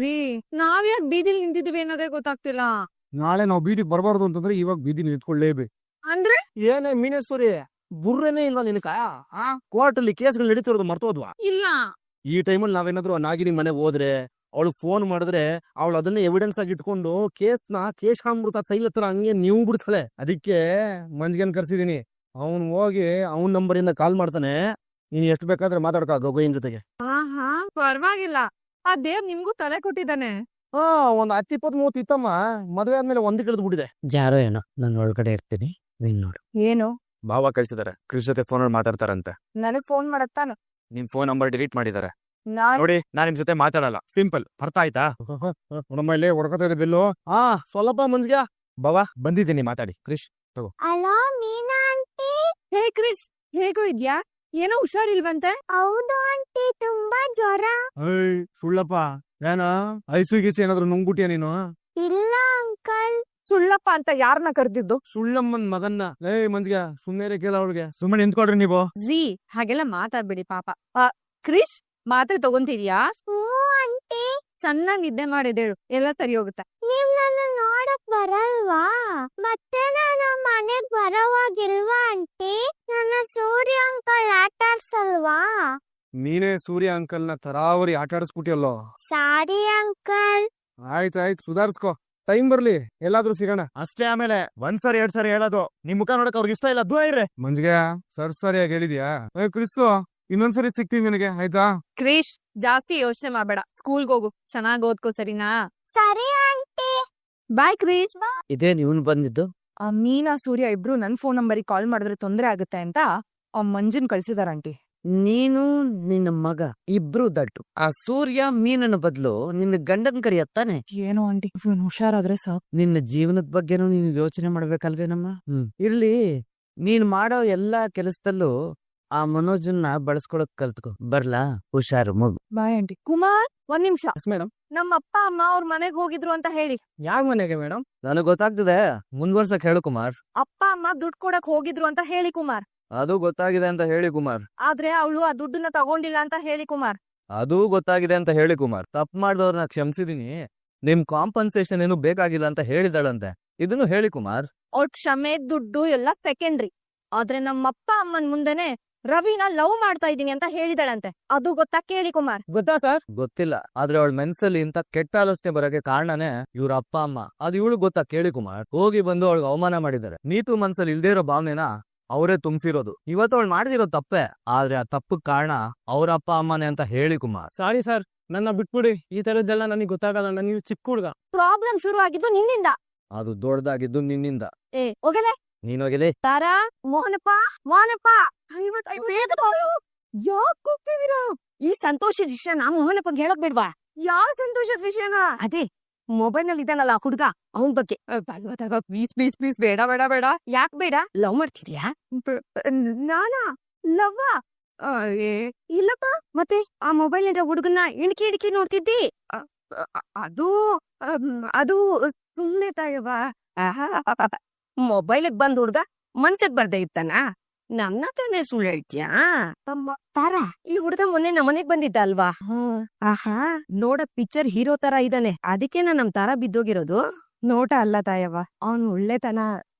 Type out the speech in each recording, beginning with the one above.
ರೀ ನಾವ್ಯಾಕ್ ಬೀದಿಲ್ ನಿಂತಿದ್ವಿ ಅನ್ನೋದೇ ಗೊತ್ತಾಗ್ತಿಲ್ಲ. ನಾಳೆ ನಾವು ಬೀದಿಗೆ ಬರಬಾರ್ದು ಅಂತಂದ್ರೆ ಇವಾಗ ಬೀದಿ ನಿಂತ್ಕೊಳ್ಳೇಬೇಕು. ಅಂದ್ರೆ ಏನೇ ಮೀನೇಶ್ವರಿ, ಬುರ್ರೆನೇ ಇಲ್ವಾ ನಿನಕ? ಕೋರ್ಟ್ ಅಲ್ಲಿ ಕೇಸ್ಗಳು ನಡೀತಿರೋದು ಮರ್ತೋದ್ವಾ? ಇಲ್ಲ. ಈ ಟೈಮಲ್ಲಿ ನಾವೇನಾದ್ರು ನಾಗಿನಿ ಮನೆಗೆ ಹೋದ್ರೆ ಅವಳು ಫೋನ್ ಮಾಡಿದ್ರೆ ಅವಳು ಅದನ್ನ ಎವಿಡೆನ್ಸ್ ಆಗಿ ಇಟ್ಕೊಂಡು ಕೇಸ್ ಕಾಣ್ಬಿಡ್ತಾ ತೈಲ ಹತ್ರ ಹಂಗೆ ನೀವು ಬಿಡ್ತಾಳೆ. ಅದಕ್ಕೆ ಮಂಜ್ಗನ್ ಕರ್ಸಿದೀನಿ. ಅವನ್ ಹೋಗಿ ಅವನ್ ನಂಬರಿಂದ ಕಾಲ್ ಮಾಡ್ತಾನೆ. ನೀನ್ ಎಷ್ಟು ಬೇಕಾದ್ರೆ ಮಾತಾಡ್ಕ ಗಗೋಯಿನ್ ಜೊತೆಗೆ. ಆಹಾ ಪರವಾಗಿಲ್ಲ. ಆ ದೇವ್ ನಿಮ್ಗೂ ತಲೆ ಕೊಟ್ಟಿದ್ದಾನೆ. ಒಂದ್ 10-20-30 ಇತ್ತಮ್ಮ. ಮದ್ವೆ ಆದ್ಮೇಲೆ ಒಂದ್ ಇಳಿದು ಬಿಟ್ಟಿದೆ. ಜಾರೋ ಏನೋ ನಾನು ಒಳಗಡೆ ಇರ್ತೀನಿ, ನೀನ್ ನೋಡು. ಏನು ಭಾವ ಕಳ್ಸಿದಾರೆ. ಕ್ರಿಶ್ ಜೊತೆ ಫೋನಲ್ಲಿ ಮಾತಾಡ್ತಾರಂತೆ. ನನಗ್ ಫೋನ್ ಮಾಡತ್ತಾನ. ನಿಮ್ ಫೋನ್ ನಂಬರ್ ಡಿಲೀಟ್ ಮಾಡಿದಾರೆ. ನಾನ್ ನೋಡಿ, ನಾನ್ ನಿಮ್ ಜೊತೆ ಮಾತಾಡಲ್ಲ. ಸಿಂಪಲ್, ಅರ್ಥ ಆಯ್ತಾ? ನೋಡಮ್ಮ ಇಲ್ಲಿ ಹೊಡ್ಕೊತಾ ಇದೆ ಬೆಲ್ಲು. ಸ್ವಲ್ಪ ಮಂಜ್ಗ ಭಾವ ಬಂದಿದ್ದೀನಿ, ಮಾತಾಡಿ. ಕ್ರಿಶ್ ಅಲೋ ಮೀನಾ ಆಂಟಿ. ಹೇ ಕ್ರಿಸ್, ಹೇಗೋ ಇದ್ಯಾ? ಏನೋ ಹುಷಾರಿಲ್ವಂತೆ. ಹೌದು ಆಂಟಿ, ತುಂಬಾ ಜ್ವರ. ಸುಳ್ಳಪ್ಪ. ಏನ ಐಸು ಗೀಸಿ ಏನಾದ್ರು ನುಂಗ್ಬಿಟ್ಟಿಯ ನೀನು? ಇಲ್ಲ ಅಂಕಲ್. ಸುಳ್ಳಪ್ಪ ಅಂತ ಯಾರನ್ನ ಕರೆದಿದ್ದು? ಸುಳ್ಳಮ್ಮನ್ ಮಗನ್ನ. ಮಂಜ್ಗ ಸುಮ್ಮನೆ ಕೇಳ ಅವಳಿಗೆ. ಸುಮ್ಮನೆ ನಿಂತ್ಕೊಡ್ರಿ ನೀವು. ಜೀ ಹಾಗೆಲ್ಲ ಮಾತಾಡ್ಬೇಡಿ ಪಾಪ. ಕ್ರಿಶ್ ಮಾತ್ರೆ ತಗೊಂತಿದ್ಯಾ? ಹ್ಞೂ ಆಂಟಿ. ಚೆನ್ನಾಗ್ ನಿದ್ದೆ ಮಾಡಿದೇಳು, ಎಲ್ಲ ಸರಿ ಹೋಗುತ್ತೆ. ನೀವ್ ನನ್ನ ನೋಡಕ್ ಬರಲ್ವಾ? ಮತ್ತೆ ನಾನು ಮನೆಗ್ ಬರೋವಾಗಿಲ್ವಾ ಆಂಟಿ? ನನ್ನ ಸೂರ್ಯ ಅಂಕಲ್ ಆಟಾಡ್ಸಲ್ವಾ? ನೀನೇ ಸೂರ್ಯ ಅಂಕಲ್ನ ತರಾವರಿ ಆಟ ಆಡಿಸ್ಬಿಟ್ಟಿಯಲ್ಲೋ. Sorry uncle. ಆಯ್ತಾಯ್ತು, ಸುಧಾರಿಸ್ಕೋ. ಟೈಮ್ ಬರ್ಲಿ, ಎಲ್ಲಾದ್ರೂ ಸಿಗೋಣ. ಅಷ್ಟೇ. ಆಮೇಲೆ ಒಂದ್ಸರಿ 2 ಸರಿ ಹೇಳೋದು. ನಿಮ್ ಮುಖ ನೋಡಕ್ ಅವ್ರಿಗೆ ಇಷ್ಟ ಇಲ್ಲ. ದೂರ ಇರ್ರೆ. ಮಂಜ್ಗೆ ಸರಿಯಾಗಿ ಹೇಳಿದ್ಯಾ? ಕ್ರಿಸ್ಸು, ಇನ್ನೊಂದ್ಸರಿ ಸಿಗ್ತೀನಿ ನಿನಗೆ, ಆಯ್ತಾ? ಕ್ರಿಶ್ ಜಾಸ್ತಿ ಯೋಚನೆ ಮಾಡ್ಬೇಡ, ಸ್ಕೂಲ್ಗೆ ಹೋಗು, ಚೆನ್ನಾಗ್ ಓದ್ಕೋ, ಸರಿನಾ? ಸರಿ ಆಂಟಿ. ಬಾಯ್ ಕ್ರಿಶ್. ಇದೇನ್ ಇವನ್ ಬಂದಿದ್ದು? ಆ ಮೀನಾ ಸೂರ್ಯ ಇಬ್ರು ನನ್ ಫೋನ್ ನಂಬರಿಗೆ ಕಾಲ್ ಮಾಡಿದ್ರೆ ತೊಂದ್ರೆ ಆಗುತ್ತೆ ಅಂತ ಆ ಮಂಜನ್ ಕಳ್ಸಿದಾರ ಆಂಟಿ. ನೀನು ನಿನ್ನ ಮಗ ಇಬ್ರು ದಡ್ಡು. ಆ ಸೂರ್ಯ ಮೀನನ ಬದಲು ನಿನ್ನ ಗಂಡನ್ ಕರಿಯತ್ತಾನೆ. ಏನೋ ಆಂಟಿ, ಇವ್ನು ಹುಷಾರಾದ್ರೆ ಸಾಕು. ನಿನ್ನ ಜೀವನದ ಬಗ್ಗೆನೂ ನೀನು ಯೋಚನೆ ಮಾಡ್ಬೇಕಲ್ವೇನಮ್ಮ? ಇರ್ಲಿ, ನೀನ್ ಮಾಡೋ ಎಲ್ಲಾ ಕೆಲಸದಲ್ಲೂ ಆ ಮನೋಜನ್ನ ಬಳಸ್ಕೊಳಕ್ ಕಲ್ತ್ಕೊ. ಬರ್ಲಾ? ಹುಷಾರು ಮಗು. Bye aunty. ಕುಮಾರ್, ಒಂದ್ ನಿಮಿಷ. ಮೇಡಮ್. ನಮ್ಮ ಅಪ್ಪ ಅಮ್ಮ ಅವ್ರ ಮನೆಗ್ ಹೋಗಿದ್ರು ಅಂತ ಹೇಳಿ. ಯಾವ ಮನೆಗೆ ಮೇಡಮ್? ನನಗ್ ಗೊತ್ತಾಗ್ತದೆ, ಮುಂದ್ವರ್ಸಕ್ ಹೇಳು ಕುಮಾರ್. ಅಪ್ಪ ಅಮ್ಮ ದುಡ್ಡು ಕೊಡಕ್ ಹೋಗಿದ್ರು ಅಂತ ಹೇಳಿ ಕುಮಾರ್. ಅದು ಗೊತ್ತಾಗಿದೆ ಅಂತ ಹೇಳಿ ಕುಮಾರ್. ಆದ್ರೆ ಅವಳು ಆ ದುಡ್ಡನ್ನ ತಗೊಂಡಿಲ್ಲ ಅಂತ ಹೇಳಿ ಕುಮಾರ್. ಅದು ಗೊತ್ತಾಗಿದೆ ಅಂತ ಹೇಳಿ ಕುಮಾರ್. ತಪ್ಪು ಮಾಡಿದವ್ರನ್ನ ಕ್ಷಮಿಸಿದೀನಿ, ನಿಮ್ ಕಾಂಪನ್ಸೇಷನ್ ಏನು ಬೇಕಾಗಿಲ್ಲ ಅಂತ ಹೇಳಿದಾಳಂತೆ. ಇದನ್ನು ಹೇಳಿ ಕುಮಾರ್. ಅವ್ರ ಕ್ಷಮೆ ದುಡ್ಡು ಎಲ್ಲ ಸೆಕೆಂಡ್ರಿ. ಆದ್ರೆ ನಮ್ಮಪ್ಪ ಅಮ್ಮನ್ ಮುಂದೆನೆ ರವಿನ ಲವ್ ಮಾಡ್ತಾ ಇದೀನಿ ಅಂತ ಹೇಳಿದಾಳಂತೆ. ಅದು ಗೊತ್ತಾ ಕೇಳಿ ಕುಮಾರ್. ಗೊತ್ತಾ ಸರ್? ಗೊತ್ತಿಲ್ಲ, ಆದ್ರೆ ಅವಳ ಮನ್ಸಲ್ಲಿ ಇಂತ ಕೆಟ್ಟ ಆಲೋಚನೆ ಬರೋಕೆ ಕಾರಣನೇ ಇವ್ರ ಅಪ್ಪ ಅಮ್ಮ. ಅದು ಇವಳು ಗೊತ್ತಾ ಕೇಳಿ ಕುಮಾರ್. ಹೋಗಿ ಬಂದು ಅವಳಿಗೆ ಅವಮಾನ ಮಾಡಿದ್ದಾರೆ. ನೀತು ಮನ್ಸಲ್ಲಿ ಇಲ್ದೇ ಇರೋ ಭಾವನೆನ ಅವರೇ ತುಂಬಿಸಿರೋದು. ಇವತ್ತು ಅವಳು ಮಾಡ್ದಿರೋ ತಪ್ಪೆ, ಆದ್ರೆ ಆ ತಪ್ಪು ಕಾರಣ ಅವ್ರ ಅಪ್ಪ ಅಮ್ಮನೇ ಅಂತ ಹೇಳಿ ಕುಮಾರ್. ಸಾರಿ ಸರ್, ನನ್ನ ಬಿಟ್ಬಿಡಿ. ಈ ತರದ್ದೆಲ್ಲ ನನಗೆ ಗೊತ್ತಾಗಲ್ಲ. ನನಗೆ ಚಿಕ್ಕ ಹುಡುಗ. ಪ್ರಾಬ್ಲಮ್ ಶುರು ಆಗಿದ್ದು ನಿನ್ನಿಂದ. ಅದು ದೊಡ್ಡದಾಗಿದ್ದು ನಿನ್ನಿಂದ. ಹೋಗಲೇ ನೀನೋಗಿಲಿ. ತಾರಾ, ಮೋಹನಪ್ಪ, ಯಾಕ್ ಹೋಗ್ತಿದೀರಾ? ಈ ಸಂತೋಷದ ವಿಷಯನ ಮೋಹನಪ್ಪಗೆ ಹೇಳಕ್ ಬಿಡ್ವಾ? ಯಾವ ಸಂತೋಷದ ವಿಷಯನ? ಅದೇ ಮೊಬೈಲ್ ನಲ್ಲಿ ಇದ್ದಾನಲ್ಲ ಹುಡುಗ, ಅವನ್ ಬಗ್ಗೆ. ಪ್ಲೀಸ್ ಪ್ಲೀಸ್ ಪ್ಲೀಸ್, ಬೇಡ ಬೇಡ ಬೇಡ. ಯಾಕ್ ಬೇಡ? ಲವ್ ಮಾಡ್ತಿದ್ಯಾ? ನಾನಾ ಲವ್? ಇಲ್ಲಪ್ಪ. ಮತ್ತೆ ಆ ಮೊಬೈಲ್ ನಿಂದ ಹುಡುಗನ್ನ ಇಣಕಿ ನೋಡ್ತಿದ್ದಿ? ಅದು ಅದು ಸುಮ್ನೆ ತಾಯವ್ವ. ಮೊಬೈಲ್ಗ್ ಬಂದ್ ಹುಡ್ಗ ಮನ್ಸಕ್ ಬರ್ದೇ ಇರ್ತಾನ? ನನ್ನ ತಾನೇ ಸುಳ್ಳು ಹೇಳ್ತೀಯಾ? ತಾರ, ಈ ಹುಡ್ಗ ಮೊನ್ನೆ ನಮ್ಮನೆಗ್ ಬಂದಿದ್ದ ಅಲ್ವಾ? ಆಹಾ, ನೋಡಕ್ ಪಿಕ್ಚರ್ ಹೀರೋ ತರ ಇದ್ದಾನೆ. ಅದಕ್ಕೇನ ನಮ್ ತಾರ ಬಿದ್ದೋಗಿರೋದು? ನೋಟ ಅಲ್ಲ ತಾಯವ್ವ, ಅವ್ನ್ ಒಳ್ಳೆತನ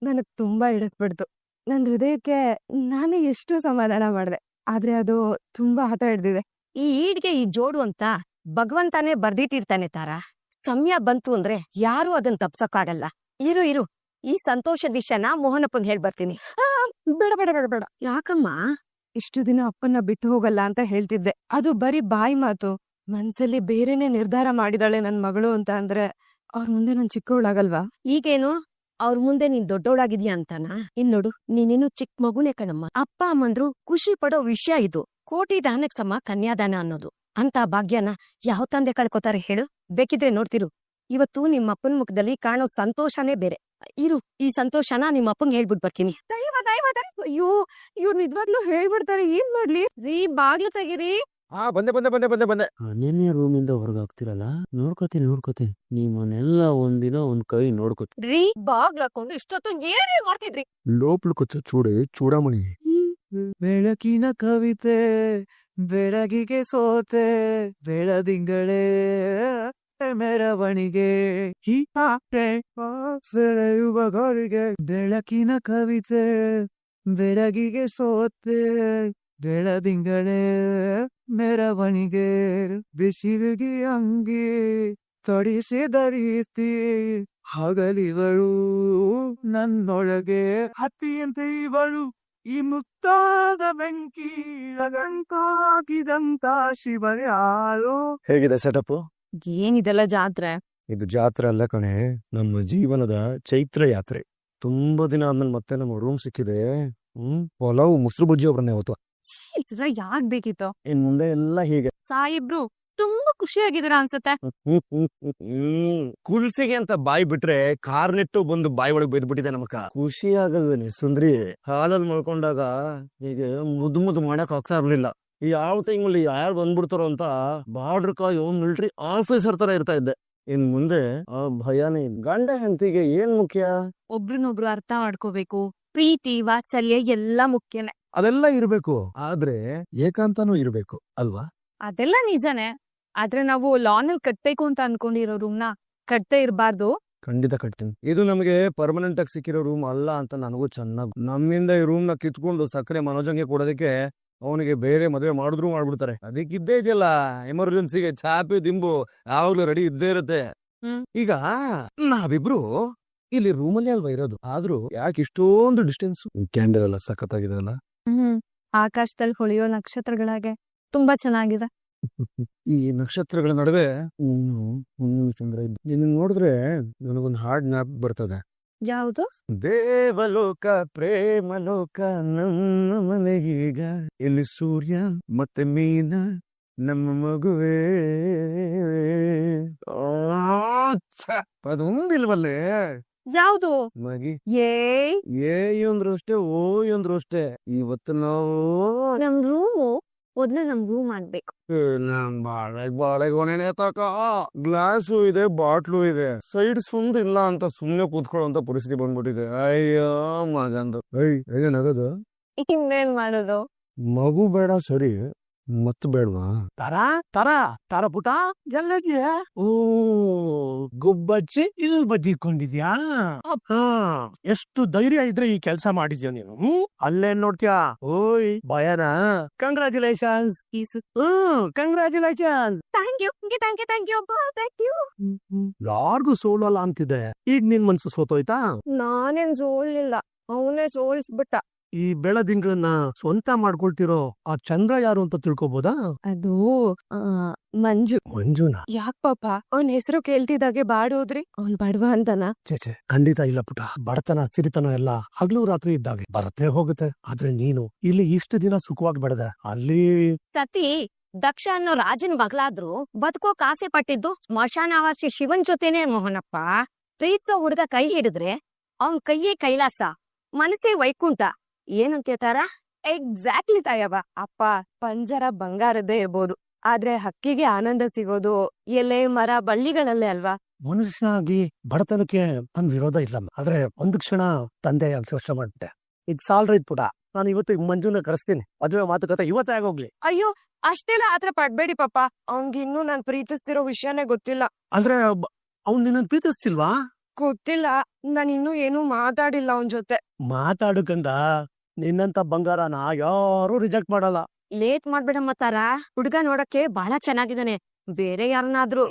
ನನಗ್ ತುಂಬಾ ಹಿಡಿಸ್ಬಿಡ್ತು. ನನ್ ಹೃದಯಕ್ಕೆ ನಾನೇ ಎಷ್ಟು ಸಮಾಧಾನ ಮಾಡ್ದೆ, ಆದ್ರೆ ಅದು ತುಂಬಾ ಹಠ ಹಿಡ್ದಿದೆ. ಈ ಈಡ್ಗೆ ಈ ಜೋಡು ಅಂತ ಭಗವಂತಾನೇ ಬರ್ದಿಟ್ಟಿರ್ತಾನೆ ತಾರ. ಸಮಯ ಬಂತು ಅಂದ್ರೆ ಯಾರು ಅದನ್ನ ತಪ್ಸಕ್ಕಾಗಲ್ಲ. ಇರು, ಈ ಸಂತೋಷದ ವಿಷಯನ ಮೋಹನಪ್ಪಂಗ್ ಹೇಳ್ಬರ್ತೀನಿ. ಬೇಡ ಬೇಡ ಬೇಡ ಬೇಡ. ಯಾಕಮ್ಮ? ಇಷ್ಟು ದಿನ ಅಪ್ಪನ್ನ ಬಿಟ್ಟು ಹೋಗಲ್ಲ ಅಂತ ಹೇಳ್ತಿದ್ದೆ, ಅದು ಬರೀ ಬಾಯಿ ಮಾತು. ಮನ್ಸಲ್ಲಿ ಬೇರೆನೆ ನಿರ್ಧಾರ ಮಾಡಿದಾಳೆ ನನ್ ಮಗಳು ಅಂತ ಅಂದ್ರೆ ಅವ್ರ ಮುಂದೆ ನನ್ ಚಿಕ್ಕವಳಾಗಲ್ವಾ? ಈಗೇನು ಅವ್ರ ಮುಂದೆ ನೀನ್ ದೊಡ್ಡವಳಾಗಿದ್ಯಾ ಅಂತಾನ? ಇನ್ ನೋಡು, ನೀನೇನು ಚಿಕ್ಕ ಮಗುನೇ ಕಣಮ್ಮ. ಅಪ್ಪ ಅಮ್ಮಂದ್ರು ಖುಷಿ ಪಡೋ ವಿಷಯ ಇದು. ಕೋಟಿ ದಾನಕ್ ಸಮ ಕನ್ಯಾದಾನ ಅನ್ನೋದು. ಅಂತ ಭಾಗ್ಯನ ಯಾವ ತಂದೆ ಕಳ್ಕೊತಾರೆ ಹೇಳು? ಬೇಕಿದ್ರೆ ನೋಡ್ತಿರು, ಇವತ್ತು ನಿಮ್ಮ ಅಪ್ಪನ ಮುಖದಲ್ಲಿ ಕಾಣೋ ಸಂತೋಷನೇ ಬೇರೆ. ಇರು, ಈ ಸಂತೋಷನ ನಿಮ್ಮ ಅಪ್ಪಂಗೆ ಹೇಳ್ಬಿಟ್ ಬರ್ತೀನಿ. ಅಯ್ಯೋ, ಇವ್ರು ನಿಜವಾಗ್ಲೂ ಹೇಳ್ಬಿಡ್ತಾರೆ. ಏನ್ ಮಾಡ್ಲಿ ರೀ? ಬಾಗ್ಲು ತೆಗಿರಿ. ಬಂದೆ. ನೆನ್ನೆ ರೂಮಿಂದ ಹೊರಗಾಗ್ತಿರಲ್ಲ, ನೋಡ್ಕೋತೀನಿ. ನಿಮ್ಮನ್ನೆಲ್ಲ ಒಂದಿನ ಒಂದ್ ಕೈ ನೋಡ್ಕೋತೀನಿ. ರೀ, ಬಾಗ್ಲು ಹಾಕೊಂಡು ಇಷ್ಟೊತ್ತು ಏನೇ ಮಾಡ್ತಿದ್ರಿ? ಲೋಪಲು ಕೊಚ್ಚ ಚೂಡಾಮಣಿ. ಬೆಳಕಿನ ಕವಿತೆ, ಬೆಳಗಿಗೆ ಸೋತೆ, ಬೆಳದಿಂಗಳೇ ಮೆರವಣಿಗೆ ಸೆಳೆಯುವ ಗೋರಿಗೆ ಬೆಳಕಿನ ಕವಿತೆ ಬೆಳಗಿಗೆ ಸೋತೆ ಬೆಳದಿಂಗಳೇ ಮೆರವಣಿಗೆ ಬಿಸಿಲಿಗೆ ಅಂಗಿ ತೊಡಿಸಿದ ರೀತಿ ಹಗಲಿಗಳು ನನ್ನೊಳಗೆ ಹತ್ತಿಯಂತೆ ಇವಳು ಈ ಮುತ್ತಾದ ಬೆಂಕಿ ಅಗಂತಾಗಿದಂತ ಶಿವಯಾರು. ಹೇಗಿದೆ ಸೆಟಪ್? ಏನಿದೆಲ್ಲ ಜಾತ್ರೆ? ಇದು ಜಾತ್ರೆ ಅಲ್ಲ ಕಣೆ, ನಮ್ಮ ಜೀವನದ ಚೈತ್ರ ಯಾತ್ರೆ. ತುಂಬಾ ದಿನ ಆದ್ಮೇಲೆ ಮತ್ತೆ ನಮ್ಮ ರೂಮ್ ಸಿಕ್ಕಿದೆ. ಪಲಾವ್ ಮೊಸರು ಬಜ್ಜಿ ಒಬ್ರನ್ನೇ ಹೋತು. ಯಾಕ್ ಬೇಕಿತ್ತು? ಇನ್ ಮುಂದೆ ಎಲ್ಲ ಹೀಗೆ. ಸಾಯಿಬ್ರು ತುಂಬಾ ಖುಷಿಯಾಗಿದ್ದೀರಾ ಅನ್ಸುತ್ತೆ. ಕುಲ್ಸಿಗೆ ಅಂತ ಬಾಯಿ ಬಿಟ್ರೆ ಕಾರ್ನೆಟ್ಟು ಬಂದು ಬಾಯಿ ಒಳಗೆ ಬೈದ್ಬಿಟ್ಟಿದೆ ನಮಕ. ಖುಷಿ ಆಗಲ್ವೇನೆ ಸುಂದ್ರಿ? ಹಾಲಲ್ಲಿ ಮಲ್ಕೊಂಡಾಗ ಹೀಗೆ ಮುದ್ದು ಮಾಡಕ್ ಆಗ್ತಾ ಇರ್ಲಿಲ್ಲ. ಯಾವ ಟೈಮಲ್ಲಿ ಯಾರು ಬಂದ್ಬಿಡ್ತಾರೋ ಅಂತ ಬಾರ್ಡರ್ ಕಾಯೋ ಮಿಲಿಟರಿ ಆಫೀಸರ್ ತರ ಇರ್ತಾ ಇದ್ದೆ. ಇನ್ ಮುಂದೆ ಆ ಭಯನೇ ಇಲ್ಲ. ಗಂಡ ಹೆಂಡತಿಗೆ ಏನ್ ಮುಖ್ಯ? ಒಬ್ರನ್ನೊಬ್ರು ಅರ್ಥ ಮಾಡ್ಕೋಬೇಕು. ಪ್ರೀತಿ ವಾತ್ಸಲ್ಯ ಎಲ್ಲ ಮುಖ್ಯನೇ. ಅದೆಲ್ಲ ಇರ್ಬೇಕು, ಆದ್ರೆ ಏಕಾಂತನೂ ಇರ್ಬೇಕು ಅಲ್ವಾ? ಅದೆಲ್ಲ ನಿಜಾನೇ. ಆದ್ರೆ ನಾವು ಲಾನ್ ಅಲ್ಲಿ ಕಟ್ಬೇಕು ಅಂತ ಅನ್ಕೊಂಡಿರೋ ರೂಮ್ನ ಕಟ್ತೇ ಇರಬಾರ್ದು. ಖಂಡಿತ ಕಟ್ತೀನಿ. ಇದು ನಮಗೆ ಪರ್ಮನೆಂಟ್ ಆಗಿ ಸಿಕ್ಕಿರೋ ರೂಮ್ ಅಲ್ಲ ಅಂತ ನನಗೂ ಚೆನ್ನಾಗಿ. ನಮ್ಮಿಂದ ಈ ರೂಮ್ ನ ಕಿತ್ಕೊಂಡು ಸಕ್ಕರೆ ಮನೋಜಂಗೆ ಕೊಡೋದಕ್ಕೆ ಅವನಿಗೆ ಬೇರೆ ಮದುವೆ ಮಾಡಿದ್ರು ಮಾಡ್ಬಿಡ್ತಾರೆ. ಅದಕ್ಕಿದ್ದೇ ಇದೆಯಲ್ಲ, ಎಮರ್ಜೆನ್ಸಿಗೆ ಚಾಪಿ ದಿಂಬು ಯಾವಾಗ್ಲೂ ರೆಡಿ ಇದ್ದೇ ಇರುತ್ತೆ. ಈಗ ನಾವಿಬ್ರು ಇಲ್ಲಿ ರೂಮಲ್ಲಿ ಅಲ್ವಾ ಇರೋದು, ಆದ್ರೂ ಯಾಕೆ ಇಷ್ಟೊಂದು ಡಿಸ್ಟೆನ್ಸ್? ಕ್ಯಾಂಡಲ್ ಎಲ್ಲ ಸಖತ್ತಾಗಿದೆ ಅಲ್ಲ? ಆಕಾಶದಲ್ಲಿ ಹೊಳೆಯೋ ನಕ್ಷತ್ರಗಳಾಗೆ ತುಂಬಾ ಚೆನ್ನಾಗಿದೆ. ಈ ನಕ್ಷತ್ರಗಳ ನಡುವೆ ಚಂದ್ರ ಇದ್ದು ನಿನ್ನ ನೋಡಿದ್ರೆ ನನಗೊಂದು ಹಾಡ್ ಜ್ಞಾಪಕ ಬರ್ತದೆ. ಯಾವುದು? ದೇವಲೋಕ ಪ್ರೇಮಲೋಕ ನಮ್ಮ ಮನೆಗೀಗ, ಇಲ್ಲಿ ಸೂರ್ಯ ಮತ್ತೆ ಮೀನ ನಮ್ಮ ಮಗುವೇ. ಅದೊಂದಿಲ್ವಲ್ಲೇ? ಯಾವುದು? ಮಗಿ. ಏ ಅಂದ್ರು ಅಷ್ಟೇ, ಓ ಅಂದ್ರು ಅಷ್ಟೇ. ಇವತ್ತು ನಾವು ನಮ್ ರೂಮು ಮೊದ್ಲು ನಮ್ ರೂಮ್ ಆಗ್ಬೇಕು. ನಮ್ ಬಾಳೆಗೊನೆ ತಕ ಗ್ಲಾಸು ಇದೆ, ಬಾಟ್ಲು ಇದೆ, ಸೈಡ್ ಸುಂದ್ ಇಲ್ಲ ಅಂತ ಸುಮ್ನೆ ಕೂತ್ಕೊಳ್ಳುವಂತ ಪರಿಸ್ಥಿತಿ ಬಂದ್ಬಿಟ್ಟಿದೆ. ಅಯ್ಯೋ ಮಗಂದು. ಏನಾಗದು? ಇನ್ನೇನ್ ಮಾಡೋದು? ಮಗು ಬೇಡ ಸರಿ, ಮತ್ ಬೇಡವಾ? ತಾರ ಪುಟ ಎಲ್ಲದ್ಯಾ? ಓ ಗುಬ್ಬಚ್ಚಿ ಇಲ್ಲಿ ಬಜ್ಜಿ ಇಟ್ಕೊಂಡಿದ್ಯಾ? ಎಷ್ಟು ಧೈರ್ಯ ಇದ್ರೆ ಈ ಕೆಲ್ಸ ಮಾಡಿದ್ಯಾ ನೀನು? ಅಲ್ಲೇನ್ ನೋಡ್ತೀಯಾ? ಓಯ್ ಭಯನ? Congratulations. Congratulations. Thank you thank you. ಯಾರಿಗೂ ಸೋಲಲ್ಲ ಅಂತಿದೆ, ಈಗ ನಿನ್ ಮನ್ಸು ಸೋತೋಯ್ತಾ? ನಾನೇನ್ ಸೋಲಿಲ್ಲ, ಅವನೇ ಸೋಲ್ಸ್ಬಿಟ್ಟ. ಈ ಬೆಳದಿಂಗಳನ್ನ ಸ್ವಂತ ಮಾಡ್ಕೊಳ್ತಿರೋ ಆ ಚಂದ್ರ ಯಾರು ಅಂತ ತಿಳ್ಕೊಬೋದಾ? ಅದು ಮಂಜು. ಮಂಜುನ? ಯಾಕ್ ಪಾಪ ಅವನ್ ಹೆಸರು ಕೇಳ್ತಿದ್ದಾಗೆ ಬಾಡೋದ್ರಿ? ಅವ್ನ್ ಬಡವ ಅಂತನ? ಚೇಚೆ ಖಂಡಿತ ಇಲ್ಲ ಪುಟ. ಬಡತನ ಸಿರಿತನ ಎಲ್ಲ ಹಗಲು ರಾತ್ರಿ ಇದ್ದಾಗೆ ಬರತ್ತೆ ಹೋಗುತ್ತೆ. ಆದ್ರೆ ನೀನು ಇಲ್ಲಿ ಇಷ್ಟು ದಿನ ಸುಖವಾಗಿ ಬೆಳೆದ, ಅಲ್ಲಿ ಸತಿ ದಕ್ಷ ಅನ್ನೋ ರಾಜನ ಮಗಳಾದ್ರು ಬದುಕೋಕ್ ಆಸೆ ಪಟ್ಟಿದ್ದು ಸ್ಮಶಾನವಾಸಿ ಶಿವನ್ ಜೊತೆನೆ. ಮೋಹನಪ್ಪ ಪ್ರೀತಿಸೋ ಹುಡುಗ ಕೈ ಹಿಡಿದ್ರೆ ಅವನ್ ಕೈಯೇ ಕೈಲಾಸ, ಮನಸ್ಸೇ ವೈಕುಂಠ. ಏನಂತಾರ? ಎಕ್ಸಾಕ್ಟ್ಲಿ ತಾಯವ್ವ. ಅಪ್ಪ ಪಂಜರ ಬಂಗಾರದ್ದೇ ಇರ್ಬೋದು, ಆದ್ರೆ ಹಕ್ಕಿಗೆ ಆನಂದ ಸಿಗೋದು ಎಲೆ ಮರ ಬಳ್ಳಿಗಳಲ್ಲೇ ಅಲ್ವಾ? ಮನುಷ್ಯನಾಗಿ ಬಡತನಕ್ಕೆ ನನ್ ವಿರೋಧ ಇಲ್ಲ, ಆದ್ರೆ ಒಂದು ಕ್ಷಣ ತಂದೆಯಾಗಿ ಯೋಚನೆ ಮಾಡ್ಬಿಟ್ಟೆ. ಇದ್ ಸಾಲ್ರೈತ್ ಪುಟ. ನಾನು ಇವತ್ತು ಮಂಜುನ ಕರೆಸ್ತೀನಿ, ಮದುವೆ ಮಾತುಕತೆ ಇವತ್ತೇ ಆಗೋಗ್ಲಿ. ಅಯ್ಯೋ ಅಷ್ಟೆಲ್ಲ ಆತರ ಪಡ್ಬೇಡಿ ಪಾಪ. ಅವ್ನ್ಗಿನ್ನೂ ನಾನ್ ಪ್ರೀತಿಸ್ತಿರೋ ವಿಷಯನೇ ಗೊತ್ತಿಲ್ಲ. ಅಂದ್ರೆ ಅವ್ನ್ ನಿನ್ನ ಪ್ರೀತಿಸ್ತಿಲ್ವಾ? ಗೊತ್ತಿಲ್ಲ, ನಾನ್ ಇನ್ನೂ ಏನೂ ಮಾತಾಡಿಲ್ಲ ಅವನ್ ಜೊತೆ. ಮಾತಾಡುಕಂದ ನಿನ್ನಂತ ಬಂಗಾರನ ಯಾರು ರಿಜೆಕ್ಟ್ ಮಾಡಲ್ಲ. ಲೇಟ್ ಮಾಡ್ಬೇಡಮ್ಮ ತಾರ, ಹುಡುಗ ನೋಡಕ್ಕೆ ಬಹಳ ಚೆನ್ನಾಗಿದ್ದಾನೆ. ಬೇರೆ ಯಾರನ್ನಾದ್ರೂ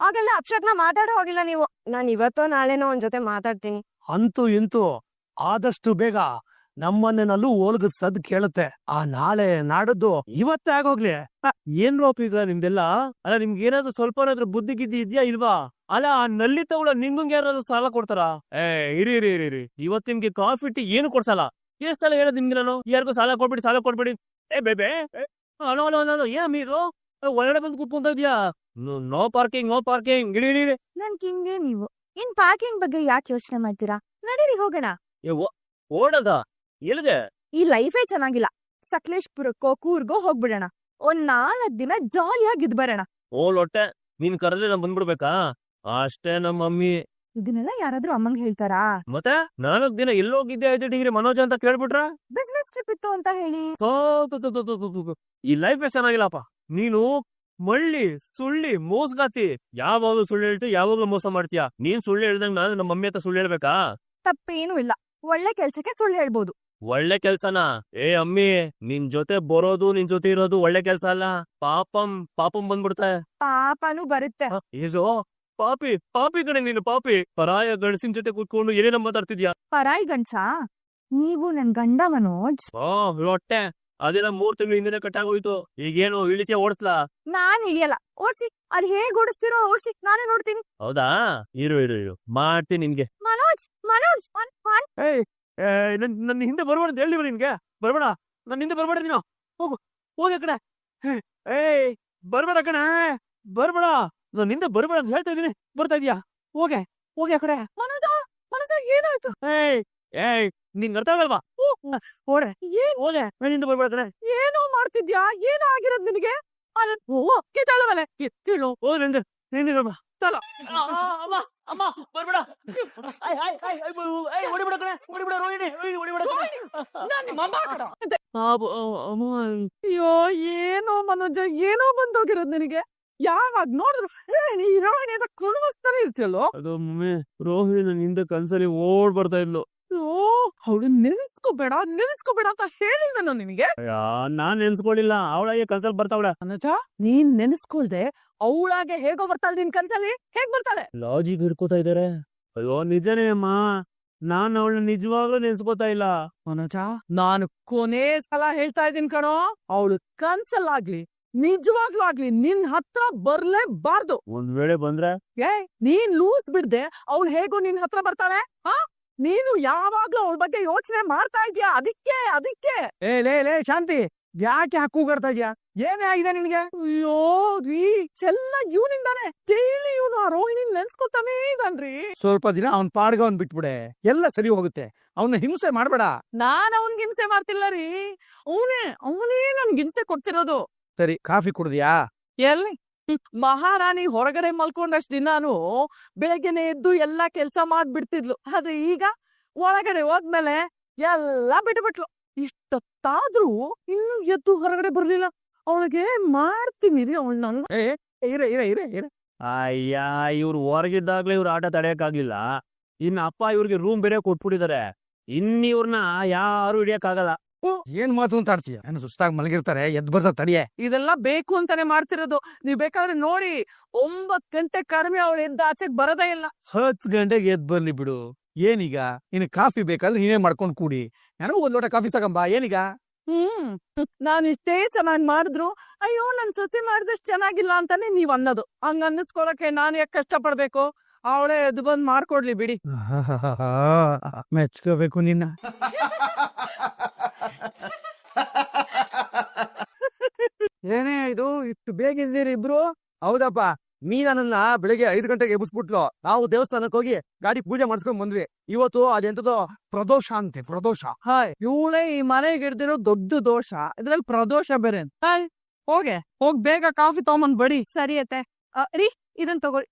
ಆಗಲ್ಲ ಅಪ್ಶಕ್ನ ಮಾತಾಡೋ ಹೋಗಿಲ್ಲ ನೀವು. ನಾನ್ ಇವತ್ತೋ ನಾಳೆನೋ ಅವನ್ ಜೊತೆ ಮಾತಾಡ್ತೀನಿ. ಅಂತೂ ಇಂತೂ ಆದಷ್ಟು ಬೇಗ ನಮ್ಮನ್ನೇನಲ್ಲೂ ಓಲ್ಗದ್ ಸದ್ ಕೇಳುತ್ತೆ. ಆ ನಾಳೆ ನಾಡದ್ದು ಇವತ್ತೇ ಆಗೋಗ್ಲಿ. ಏನ್ ರೋಪ್ ಇದ್ರ ನಿಮ್ದೆಲ್ಲ? ಅಲ್ಲ ನಿಮ್ಗೆ ಏನಾದ್ರು ಸ್ವಲ್ಪ ಏನಾದ್ರು ಬುದ್ಧಿ ಗಿದ್ದಿ ಇದ್ಯಾ ಇಲ್ವಾ? ಅಲ್ಲ ಆ ನಲ್ಲಿ ತಗೊಳ ನಿಂಗಂಗೆ ಯಾರಾದ್ರು ಸಾಲ ಕೊಡ್ತಾರ? ಇರಿ ಇವತ್ ನಿಮ್ಗೆ ಕಾಫಿ ಟೀ ಏನು ಕೊಡ್ಸಲ್ಲ. ಎಷ್ಟ್ ಸಲ ಹೇಳೋದ್ ನಿಮ್ಗೆ ನಾನು, ಯಾರಿಗೂ ಸಾಲ ಕೊಡ್ಬೇಡಿ. ಬೇಬೆ ಏನ್ ಮೀರು ಒಳಗಡೆ ಬಂದು ಕೂತ್ಕೊಂತ ಇದ್ಯಾ? ನೋ ಪಾರ್ಕಿಂಗ್ ಇಳಿ. ನನ್ ಕಿಂಗೆ ನೀವು ಇನ್ ಪಾರ್ಕಿಂಗ್ ಬಗ್ಗೆ ಯಾಕೆ ಯೋಚನೆ ಮಾಡ್ತೀರಾ? ನಡೀರಿ ಹೋಗೋಣ. ಓಡದ ಎಲ್ಲಿದೆ? ಈ ಲೈಫೇ ಚೆನ್ನಾಗಿಲ್ಲ. ಸಕಲೇಶ್ಪುರಕ್ಕೋ ಕೂರ್ಗೋ ಹೋಗ್ಬಿಡೋಣ. ಒಂದ್ 4 ದಿನ ಜಾಲಿಯಾಗಿ ಇದ್ ಬರೋಣ. ಲೊಟ್ಟೆ, ನೀನ್ ಕರೆದ್ರೆ ನಾನ್ ಬಂದ್ಬಿಡ್ಬೇಕಾ? ಅಷ್ಟೇ ನಮ್ಮ ಮಮ್ಮಿ. ಇದನ್ನೆಲ್ಲ ಯಾರಾದ್ರೂ ಅಮ್ಮಂಗ್ ಹೇಳ್ತಾರಾ? ಮತ್ತೆ 4 ದಿನ ಎಲ್ಲೋಗಿದ್ದೆ 5 ಡಿಗ್ರಿ ಮನೋಜ್ ಅಂತ ಕೇಳ್ಬಿಟ್ರ? ಬಿಸ್ನೆಸ್ ಟ್ರಿಪ್ ಇತ್ತು ಅಂತ ಹೇಳಿ. ಈ ಲೈಫ್ ಚೆನ್ನಾಗಿಲ್ಲಪ್ಪ. ನೀನು ಮಳ್ಳಿ ಸುಳ್ಳಿ ಮೋಸಗಾತಿ. ಯಾವಾಗ್ಲೂ ಸುಳ್ಳು ಹೇಳ್ತೀಯ, ಯಾವಾಗ್ಲೂ ಮೋಸ ಮಾಡ್ತೀಯ. ನೀನ್ ಸುಳ್ಳು ಹೇಳ್ದಂಗ್ ನಾನು ನಮ್ಮ ಮಮ್ಮಿ ಹತ್ರ ಸುಳ್ಳು ಹೇಳ್ಬೇಕಾ? ತಪ್ಪೇನೂ ಇಲ್ಲ, ಒಳ್ಳೆ ಕೆಲ್ಸಕ್ಕೆ ಸುಳ್ಳು ಹೇಳ್ಬೋದು. ಒಳ್ಳೆ ಕೆಲ್ಸನಾ? ಏ ಅಮ್ಮಿ, ನಿನ್ ಜೊತೆ ಬರೋದು ನಿನ್ ಜೊತೆ ಇರೋದು ಒಳ್ಳೆ ಕೆಲ್ಸ ಅಲ್ಲ. ಪಾಪಂ ಬಂದ್ಬಿಡ್ತಾ. ಪಾಪನೂ ಬರುತ್ತೆ. ಏಜೋ ಪಾಪಿ ಕಣೆ ನೀನು, ಪಾಪಿ. ಪರಾಯ ಗಂಡಸಿನ ಜೊತೆ ಕೂತ್ಕೊಂಡು ಏನೇನ ಮಾತಾಡ್ತಿದ್ಯಾ? ಪರಾಯಿ ಗಂಡ್ಸ? ನೀವು ನನ್ ಗಂಡ ಮನೋಜ್. ಹೊಟ್ಟೆ ಅದೆಲ್ಲ 3 ತಿಂಗಳು ಹಿಂದೆ ಕಟ್ಟಾಗೋಯ್ತು. ಈಗೇನು ಇಳಿತೀಯ ಓಡಿಸ್ಲಾ? ನಾನ್ ಹಿಡಿಯಲ್ಲ, ಓಡ್ಸಿ. ಅದ್ ಹೇಗ್ ಓಡಿಸ್ತಿರೋ ಓಡ್ಸಿ, ನಾನೇ ನೋಡ್ತೀನಿ. ಹೌದಾ? ಇರು ಮಾಡ್ತೀನಿ ನಿನ್ಗೆ. ಮನೋಜ್ ನನ್ನ ಹಿಂದೆ ಬರ್ಬೇಡ ಅಂತ ಹೇಳಿವ ನಿನ್ಗೆ. ಬರ್ಬೇಡ, ನನ್ನ ಹಿಂದೆ ಬರ್ಬೇಡ ನೀನು. ಹೋಗಿ ಆ ಕಡೆ. ಬರ್ಬೇಡ ಕಣೆ, ಬರ್ಬೇಡ. ನನ್ನ ಹಿಂದೆ ಬರ್ಬೇಡ ಅಂತ ಹೇಳ್ತಾ ಇದೀನಿ. ಬರ್ತಾ ಇದೀಯಾ? ಹೋಗಿ ಆ ಕಡೆ. ಮನೋಜ ಏನಾಯ್ತು? ನಿನ್ ಅರ್ಥ ಆಗಲ್ವಾ? ಹೋಡೆ ಹೋದೆ, ನನ್ನಿಂದ ಬರ್ಬೇಡ ಕಣೆ. ಏನೋ ಮಾಡ್ತಿದ್ಯಾ? ಏನೋ ಆಗಿರೋದ್ ನಿನಗೆ? ಕಿತ್ತಾಳ ಮೇಲೆ ಕಿತ್ತಿಳು. ತಲ ಅಮ್ಮ ಬರ್ಬೇಡ. ಹೊಡಿಬೇಡ ಕಣೆ, ಹೊಡಿಬೇಡ ರೋಹಿಣಿ, ಹೊಡಿಬೇಡ ಕಣೆ. ಅಯ್ಯೋ ಏನೋ ಮನೋಜ, ಏನೋ ಬಂದೋಗಿರೋದ್ ನಿನಗೆ. ಯಾವಾಗ ನೋಡಿದ್ರು ರೋಹಿಣಿ ಅಂತ ಕುಣಿಸ್ತಾನೆ ಇರ್ತಿಯಲ್ಲೋ. ಅದು ಮಮ್ಮಿ, ರೋಹಿಣಿ ನನ್ನ ಹಿಂದೆ ಕನ್ಸಲ್ಲಿ ಓಡ್ ಬರ್ತಾ ಇದ್ಲು. ಅವಳು ನೆನ್ಸ್ಕೋಬೇಡ ಅಂತ ಹೇಳಿಲ್ವೇನೋ ನಿನಗೆ? ನಾನ್ ನೆನ್ಸ್ಕೊಳ್ಳಿಲ್ಲ, ಅವಳಾಗೆ ಕನ್ಸಲ್ಲಿ ಬರ್ತಾವಳ. ಮನೋಜ, ನೀನ್ ನೆನ್ಸ್ಕೊಳ್ದೆ ಅವಳಾಗೆ ಹೇಗೋ ಬರ್ತಾಳೆ ನಿನ್ ಕನ್ಸಲ್ಲಿ? ಹೇಗ್ ಬರ್ತಾಳೆ? ಲಾಜಿಕ್ ಹಿಡ್ಕೋತಾ ಇದಾರೆ. ಅಯ್ಯೋ ನಿಜನೇ ಅಮ್ಮ, ನಾನ್ ಅವಳನ್ನ ನಿಜವಾಗ್ಲೂ ನೆನ್ಸ್ಕೋತಾ ಇಲ್ಲ. ಮನೋಜ, ನಾನು ಕೊನೇ ಸಲ ಹೇಳ್ತಾ ಇದೀನಿ ಕಣೋ, ಅವಳು ಕನ್ಸಲ್ಲಾಗ್ಲಿ ನಿಜವಾಗ್ಲೂ ಆಗ್ಲಿ ನಿನ್ ಹತ್ರ ಬರ್ಲೇಬಾರ್ದು. ಒಂದ್ ವೇಳೆ ಬಂದ್ರೆ ನೀನ್ ಲೂಸ್ ಬಿಡ್ದೆ ಅವಳು ಹೇಗೋ ನಿನ್ ಹತ್ರ ಬರ್ತಾಳೆ? ನೀನು ಯಾವಾಗ್ಲೂ ಅವಳ ಬಗ್ಗೆ ಯೋಚನೆ ಮಾಡ್ತಾ ಇದ್ಯಾ. ಅದಕ್ಕೆ ಲೇ ಶಾಂತಿ, ಯಾಕೆ ಹಾಕೂಗಾಡ್ತಾ ಇದ್ಯಾ? ಏನೇ ಆಗಿದೆ ನಿನ್ಗೆ? ಅಯ್ಯೋ ರೀ, ಚೆನ್ನಾಗಿ ಇವನಿಂದಾನೆ ಡೈಲಿ ಇವನು ಆ ರೋಹಿಣಿ ನೆನ್ಸ್ಕೊತಾನೇ ಇದಾನ್ರಿ. ಸ್ವಲ್ಪ ದಿನ ಅವ್ನ್ ಪಾಡ್ಗ ಅವ್ನ್ ಬಿಟ್ಬಿಡೆ, ಎಲ್ಲ ಸರಿ ಹೋಗುತ್ತೆ. ಅವನ್ನ ಹಿಂಸೆ ಮಾಡ್ಬೇಡ. ನಾನ್ ಅವನ್ಗೆ ಹಿಂಸೆ ಮಾಡ್ತಿಲ್ಲ ರೀ, ಅವನೇ ನನ್ಗೆ ಹಿಂಸೆ ಕೊಡ್ತಿರೋದು. ಸರಿ, ಕಾಫಿ ಕುಡ್ದ್ಯಾ? ಎಲ್ಲಿ ಮಹಾರಾಣಿ ಹೊರಗಡೆ ಮಲ್ಕೊಂಡಷ್ಟು ದಿನಾನು ಬೆಳಗ್ಗೆನೆ ಎದ್ದು ಎಲ್ಲಾ ಕೆಲ್ಸ ಮಾಡ್ಬಿಡ್ತಿದ್ಲು. ಆದ್ರೆ ಈಗ ಒಳಗಡೆ ಹೋದ್ಮೇಲೆ ಎಲ್ಲಾ ಬಿಟ್ಬಿಟ್ಲು. ಇಷ್ಟೊತ್ತಾದ್ರೂ ಇನ್ನು ಎದ್ದು ಹೊರಗಡೆ ಬರ್ಲಿಲ್ಲ. ಅವಳಿಗೆ ಮಾಡ್ತೀನಿ ರೀ ಅವಳು. ನನ್ ಇರ ಅಯ್ಯ, ಇವ್ರು ಹೊರಗಿದ್ದಾಗ್ಲೇ ಇವ್ರ ಆಟ ತಡೆಯಕ್ಕಾಗ್ಲಿಲ್ಲ. ಇನ್ನ ಅಪ್ಪ ಇವ್ರಿಗೆ ರೂಮ್ ಬೇರೆ ಕೊಟ್ಬಿಟ್ಟಿದ್ದಾರೆ. ಇವ್ರನ್ನ ಯಾರು ಹಿಡಿಯಕ್ಕಾಗಲ್ಲ. ಏನ್ ಮಾತು ಅಂತ ಆಡ್ತೀಯ? ಏನು ಸುಸ್ತಾಗಿ ಮಲಗಿರ್ತಾರೆ, ಎದ್ ಬರ್ದ ತಡಿಯೇ. ಇದೆಲ್ಲ ಬೇಕು ಅಂತಾನೆ ಮಾಡ್ತಿರೋದು. ನೀವ್ ಬೇಕಾದ್ರೆ ನೋಡಿ, 9 ಗಂಟೆ ಕಡಿಮೆ ಅವಳು ಎದ್ದ ಆಚೆಗ್ ಬರೋದೇ ಇಲ್ಲ. 10 ಗಂಟೆಗೆ ಎದ್ ಬರ್ಲಿ ಬಿಡು. ಏನೀಗ ನಿನ್ ಕಾಫಿ ಬೇಕಾದ್ರೆ ನೀನೇ ಮಾಡ್ಕೊಂಡ್ ಕೂಡಿ, ನನಗೂ ಒಂದ್ ಲೋಟ ಕಾಫಿ ತಗೊಂಬ. ಏನೀಗ? ನಾನು ಇಷ್ಟೇ ಚೆನ್ನಾಗ್ ಮಾಡಿದ್ರು ಅಯ್ಯೋ ನನ್ ಸೊಸೆ ಮಾಡಿದಷ್ಟು ಚೆನ್ನಾಗಿಲ್ಲ ಅಂತಾನೆ ನೀವ್ ಅನ್ನೋದು. ಹಂಗ ಅನ್ನಿಸ್ಕೊಳಕ್ಕೆ ನಾನು ಯಾಕೆ ಕಷ್ಟ ಪಡ್ಬೇಕು? ಅವಳೇ ಎದ್ದು ಬಂದ್ ಮಾಡ್ಕೊಡ್ಲಿ ಬಿಡಿ. ಮೆಚ್ಕೋಬೇಕು ನಿನ್ನ. ಏನೇ ಇದು, ಇಷ್ಟು ಬೇಗ ಇದ್ದೀರಿ ಇಬ್ರು? ಹೌದಪ್ಪ, ನನ್ನ ಬೆಳಿಗ್ಗೆ 5 ಗಂಟೆಗೆ ಎಬ್ಬಿಸ್ಬಿಟ್ಲು. ನಾವು ದೇವಸ್ಥಾನಕ್ಕೆ ಹೋಗಿ ಗಾಡಿ ಪೂಜೆ ಮಾಡಿಸ್ಕೊಂಡ್ ಬಂದ್ವಿ. ಇವತ್ತು ಅದೆಂತದೋ ಪ್ರದೋಷ ಅಂತೆ, ಪ್ರದೋಷ. ಹಾಯ್, ಇವಳೇ ಈ ಮನೆಗೆ ಹಿಡ್ದಿರೋ ದೊಡ್ಡ ದೋಷ, ಇದ್ರಲ್ಲಿ ಪ್ರದೋಷ ಬೇರೆ. ಹಾಯ್, ಹೋಗ್ ಬೇಗ ಕಾಫಿ ತಗೊಂಬಂದ್ ಬಡಿ. ಸರಿ ಅತ್ತೆ. ರೀ, ಇದನ್ ತಗೊಳ್.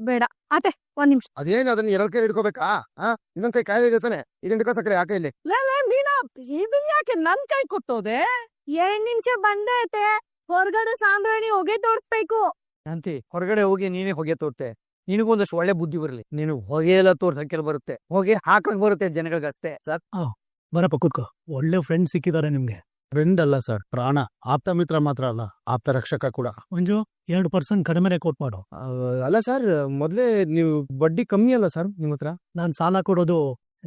ಬೇಡ ಅತ್ತೆ, 1 ನಿಮಿಷ. ಅದೇನು ಅದನ್ನ 2 ಕೈ ಹಿಡ್ಕೋಬೇಕಾ? ಇನ್ನೊಂದ್ ಕೈ ಕಾಯಿಲೆ ಇರ್ತಾನೆ. ಇದೆಂಟು ಸಕ್ಕರೆ ಯಾಕೆ ಇಲ್ಲಿ? ಮೀನಾ, ಇದನ್ ಯಾಕೆ ನನ್ ಕೈ ಕೊಟ್ಟೋದೆ? 2 ನಿಮಿಷ ಬಂದೈತೆ. ಹೊರಗಡೆ ಸಾಂಬ್ರಾಣಿ ಹೊಗೆ ತೋರ್ಸ್ಬೇಕು. ಶಾಂತಿ, ಹೊರಗಡೆ ಹೋಗಿ ನೀನೇ ಹೊಗೆ ತೋರ್ತೆ. ನಿನಗೊಂದಷ್ಟು ಒಳ್ಳೆ ಬುದ್ಧಿ ಬರಲಿ. ನೀನು ಹೊಗೆ ಎಲ್ಲ ತೋರ್ಸಕ್ಕೆ ಬರುತ್ತೆ, ಹೊಗೆ ಹಾಕಕ್ ಬರುತ್ತೆ ಜನಗಳಿಗಷ್ಟೇ. ಸರ್, ಬರಪ್ಪ ಕೂತ್ಕೋ. ಒಳ್ಳೆ ಫ್ರೆಂಡ್ ಸಿಕ್ಕಿದ್ದಾರೆ ನಿಮ್ಗೆ. ಫ್ರೆಂಡ್ ಅಲ್ಲ ಸರ್, ಪ್ರಾಣ. ಆಪ್ತ ಮಿತ್ರ ಮಾತ್ರ ಅಲ್ಲ, ಆಪ್ತ ರಕ್ಷಕ ಕೂಡ. ಮಂಜು, 2% ಕಡಿಮೆ ರೇಟ್ ಮಾಡು. ಅಲ್ಲ ಸರ್, ಮೊದ್ಲೇ ನೀವು ಬಡ್ಡಿ ಕಮ್ಮಿ ಅಲ್ಲ ಸರ್ ನಿಮ್ಮ ಹತ್ರ? ನಾನ್ ಸಾಲ ಕೊಡೋದು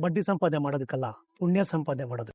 ಬಡ್ಡಿ ಸಂಪಾದನೆ ಮಾಡೋದಕ್ಕಲ್ಲ, ಪುಣ್ಯ ಸಂಪಾದನೆ ಮಾಡೋದು.